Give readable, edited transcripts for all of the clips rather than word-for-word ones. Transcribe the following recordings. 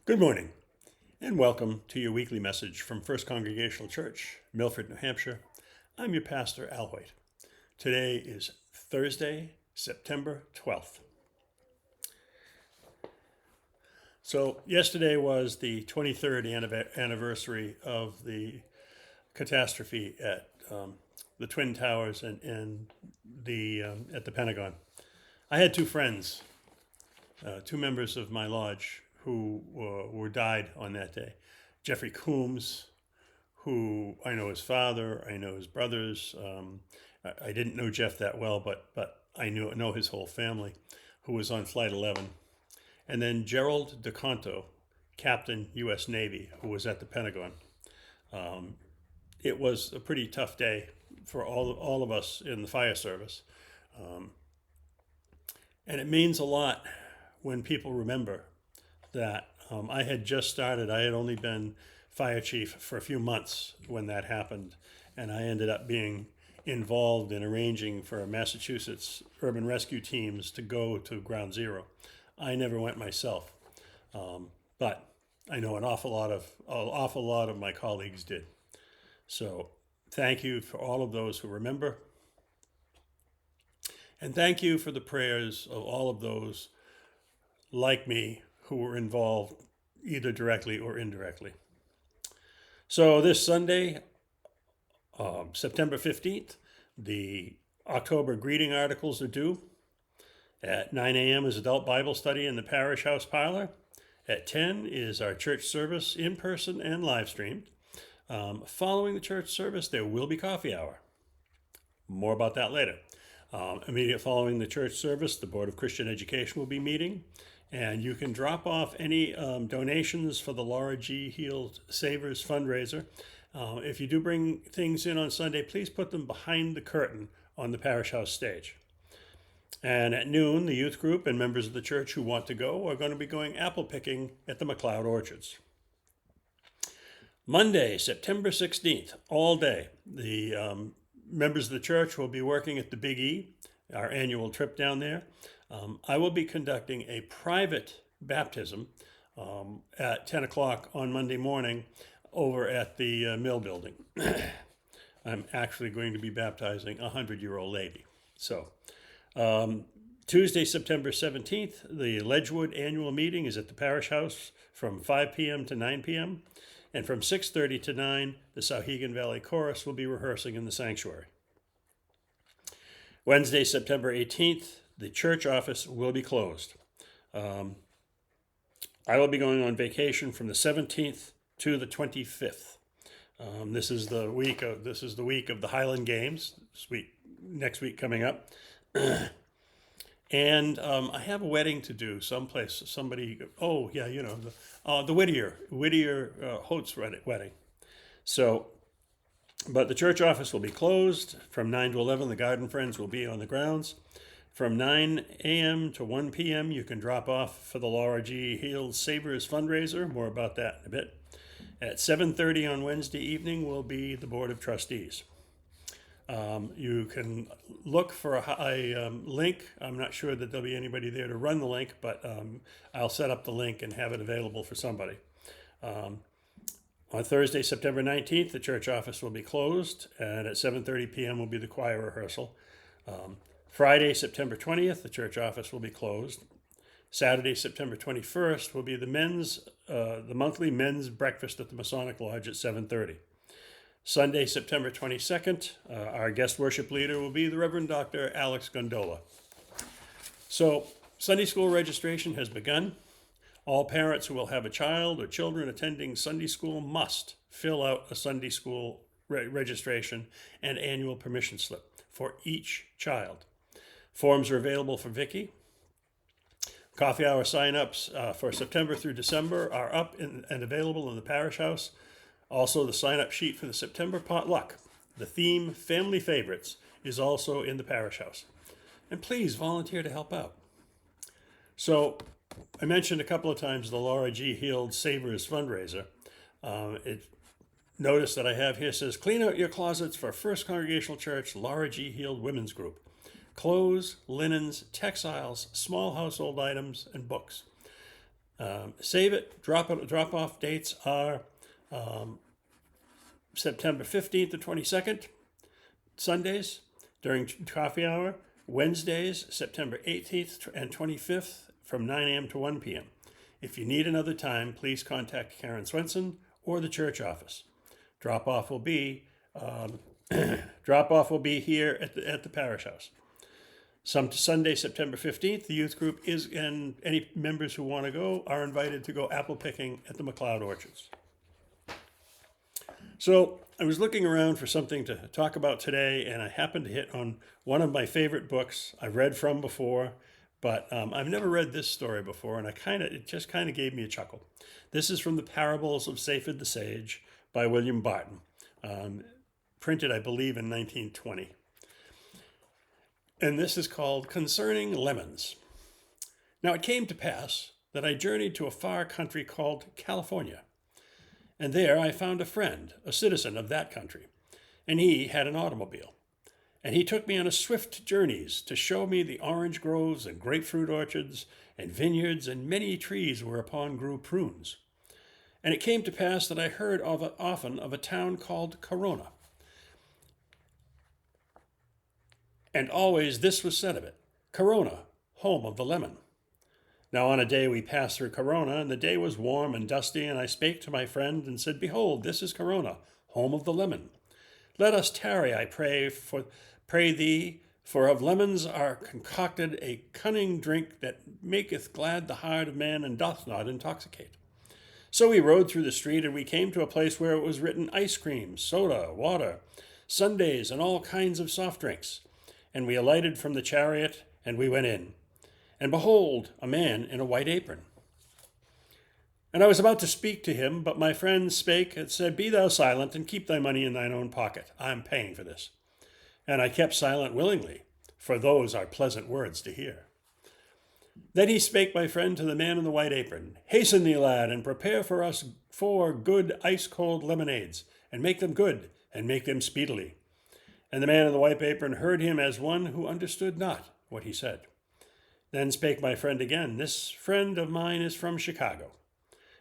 Good morning, and welcome to your weekly message from First Congregational Church, Milford, New Hampshire. I'm your pastor, Al Hoyt. Today is Thursday, September 12th. So yesterday was the 23rd anniversary of the catastrophe at the Twin Towers and at the Pentagon. I had two friends, two members of my lodge who were died on that day. Jeffrey Coombs, who I know his father, I know his brothers. I didn't know Jeff that well, but I know his whole family, who was on Flight 11. And then Gerald DeConto, Captain U.S. Navy, who was at the Pentagon. It was a pretty tough day for all of us in the fire service. And it means a lot when people remember that I had just started. I had only been fire chief for a few months when that happened, and I ended up being involved in arranging for Massachusetts urban rescue teams to go to Ground Zero. I never went myself, but I know an awful lot of my colleagues did. So thank you for all of those who remember, and thank you for the prayers of all of those like me who were involved either directly or indirectly. So this Sunday, September 15th, the October greeting articles are due. At 9 a.m. is adult Bible study in the parish house parlor. At 10 is our church service in person and live streamed. Following the church service, there will be coffee hour. More about that later. Immediate following the church service, the Board of Christian Education will be meeting. And you can drop off any donations for the Laura G. Heald Savers fundraiser. If you do bring things in on Sunday, please put them behind the curtain on the parish house stage. And at noon, the youth group and members of the church who want to go are going to be going apple picking at the McLeod Orchards. Monday, September 16th, all day, the members of the church will be working at the Big E, our annual trip down there. I will be conducting a private baptism at 10 o'clock on Monday morning over at the Mill Building. I'm actually going to be baptizing a 100-year-old lady. So Tuesday, September 17th, the Ledgewood annual meeting is at the parish house from 5 p.m. to 9 p.m. And from 6:30 to 9, the Sauhegan Valley Chorus will be rehearsing in the sanctuary. Wednesday, September 18th, the church office will be closed. I will be going on vacation from the 17th to the 25th. This is the week of the Highland Games. Next week coming up, and I have a wedding to do someplace. Somebody. Oh yeah, the Whittier Holtz wedding. So. But the church office will be closed. From 9 to 11, the Garden Friends will be on the grounds. From 9 a.m. to 1 p.m., you can drop off for the Laura G. Heald Savers fundraiser. More about that in a bit. At 7:30 on Wednesday evening will be the Board of Trustees. You can look for a link. I'm not sure that there'll be anybody there to run the link, but I'll set up the link and have it available for somebody. On Thursday, September 19th, the church office will be closed, and at 7:30 p.m. will be the choir rehearsal. Friday, September 20th, the church office will be closed. Saturday, September 21st, will be the monthly men's breakfast at the Masonic Lodge at 7:30. Sunday, September 22nd, our guest worship leader will be the Reverend Dr. Alex Gondola. So, Sunday school registration has begun. All parents who will have a child or children attending Sunday school must fill out a Sunday school registration and annual permission slip for each child. Forms are available for Vicky. Coffee hour sign-ups for September through December are up and available in the parish house. Also, the sign-up sheet for the September potluck, the theme Family Favorites, is also in the parish house. And please volunteer to help out. So, I mentioned a couple of times the Laura G. Heald Savers fundraiser. Notice that I have here says, clean out your closets for First Congregational Church Laura G. Heald Women's Group. Clothes, linens, textiles, small household items, and books. Save it. Drop off dates are September 15th to 22nd, Sundays during coffee hour. Wednesdays, September 18th and 25th from 9 a.m. to 1 p.m. If you need another time, please contact Karen Swenson or the church office. Drop off will be here at the parish house. Sunday, September 15th, the youth group is, and any members who want to go are invited to go apple picking at the McLeod Orchards. So I was looking around for something to talk about today, and I happened to hit on one of my favorite books I've read from before, but I've never read this story before, and it just kind of gave me a chuckle. This is from the Parables of Sept the Sage by William Barton, printed, I believe, in 1920. And this is called Concerning Lemons. Now it came to pass that I journeyed to a far country called California. And there I found a friend, a citizen of that country, and he had an automobile. And he took me on a swift journeys to show me the orange groves and grapefruit orchards and vineyards and many trees whereupon grew prunes. And it came to pass that I heard often of a town called Corona. And always this was said of it, Corona, home of the lemon. Now on a day we passed through Corona, and the day was warm and dusty, and I spake to my friend and said, Behold, this is Corona, home of the lemon. Let us tarry, I pray thee, for of lemons are concocted a cunning drink that maketh glad the heart of man and doth not intoxicate. So we rode through the street, and we came to a place where it was written ice cream, soda, water, sundaes, and all kinds of soft drinks. And we alighted from the chariot, and we went in. And behold, a man in a white apron. And I was about to speak to him, but my friend spake and said, Be thou silent, and keep thy money in thine own pocket. I am paying for this. And I kept silent willingly, for those are pleasant words to hear. Then he spake, my friend, to the man in the white apron, Hasten thee, lad, and prepare for us 4 good ice-cold lemonades, and make them good, and make them speedily. And the man in the white apron heard him as one who understood not what he said. Then spake my friend again, This friend of mine is from Chicago,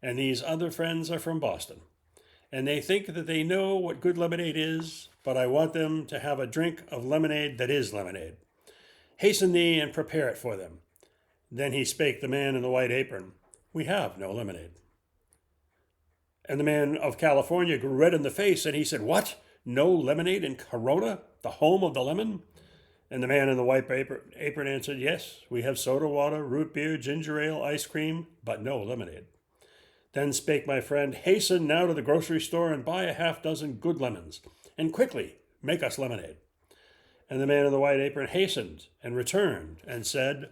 and these other friends are from Boston. And they think that they know what good lemonade is, but I want them to have a drink of lemonade that is lemonade. Hasten thee and prepare it for them. Then he spake the man in the white apron, We have no lemonade. And the man of California grew red in the face, and he said, What? No lemonade in Corona, the home of the lemon? And the man in the white apron answered, Yes, we have soda water, root beer, ginger ale, ice cream, but no lemonade. Then spake my friend, Hasten now to the grocery store and buy a 6 good lemons, and quickly make us lemonade. And the man in the white apron hastened and returned and said,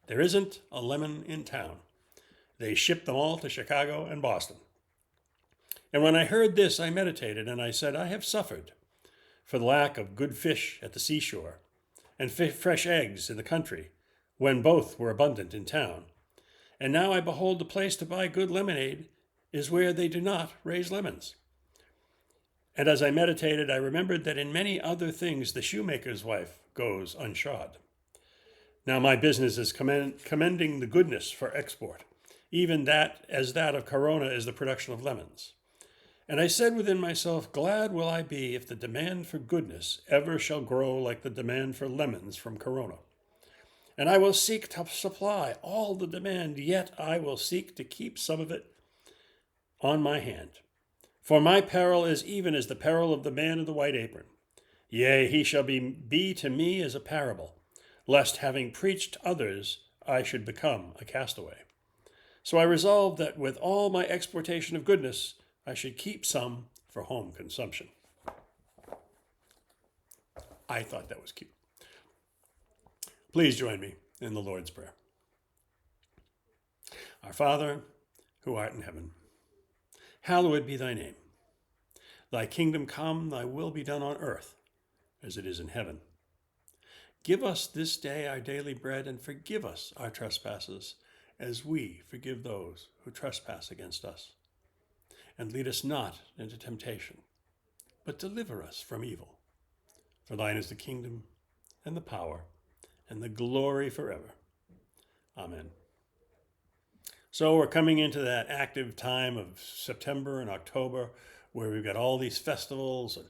There isn't a lemon in town. They shipped them all to Chicago and Boston. And when I heard this, I meditated, and I said, I have suffered for the lack of good fish at the seashore and fresh eggs in the country, when both were abundant in town. And now I behold the place to buy good lemonade is where they do not raise lemons. And as I meditated, I remembered that in many other things the shoemaker's wife goes unshod. Now my business is commending the goodness for export, even that of Corona is the production of lemons. And I said within myself, Glad will I be if the demand for goodness ever shall grow like the demand for lemons from Corona. And I will seek to supply all the demand, yet I will seek to keep some of it on my hand. For my peril is even as the peril of the man in the white apron. Yea, he shall be to me as a parable, lest having preached others, I should become a castaway. So I resolved that with all my exportation of goodness, I should keep some for home consumption. I thought that was cute. Please join me in the Lord's Prayer. Our Father, who art in heaven, hallowed be thy name. Thy kingdom come, thy will be done on earth as it is in heaven. Give us this day our daily bread, and forgive us our trespasses, as we forgive those who trespass against us. And lead us not into temptation, but deliver us from evil. For thine is the kingdom, and the power, and the glory forever. Amen. So we're coming into that active time of September and October where we've got all these festivals and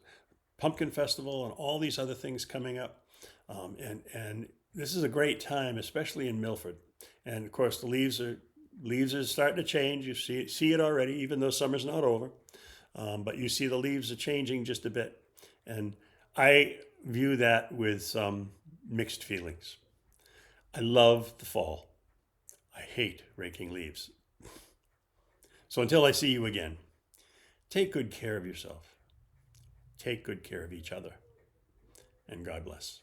Pumpkin Festival and all these other things coming up. And this is a great time, especially in Milford. And of course, the leaves are starting to change. You see it already, even though summer's not over. But you see the leaves are changing just a bit. And I view that with some mixed feelings. I love the fall. I hate raking leaves. So until I see you again, take good care of yourself. Take good care of each other. And God bless.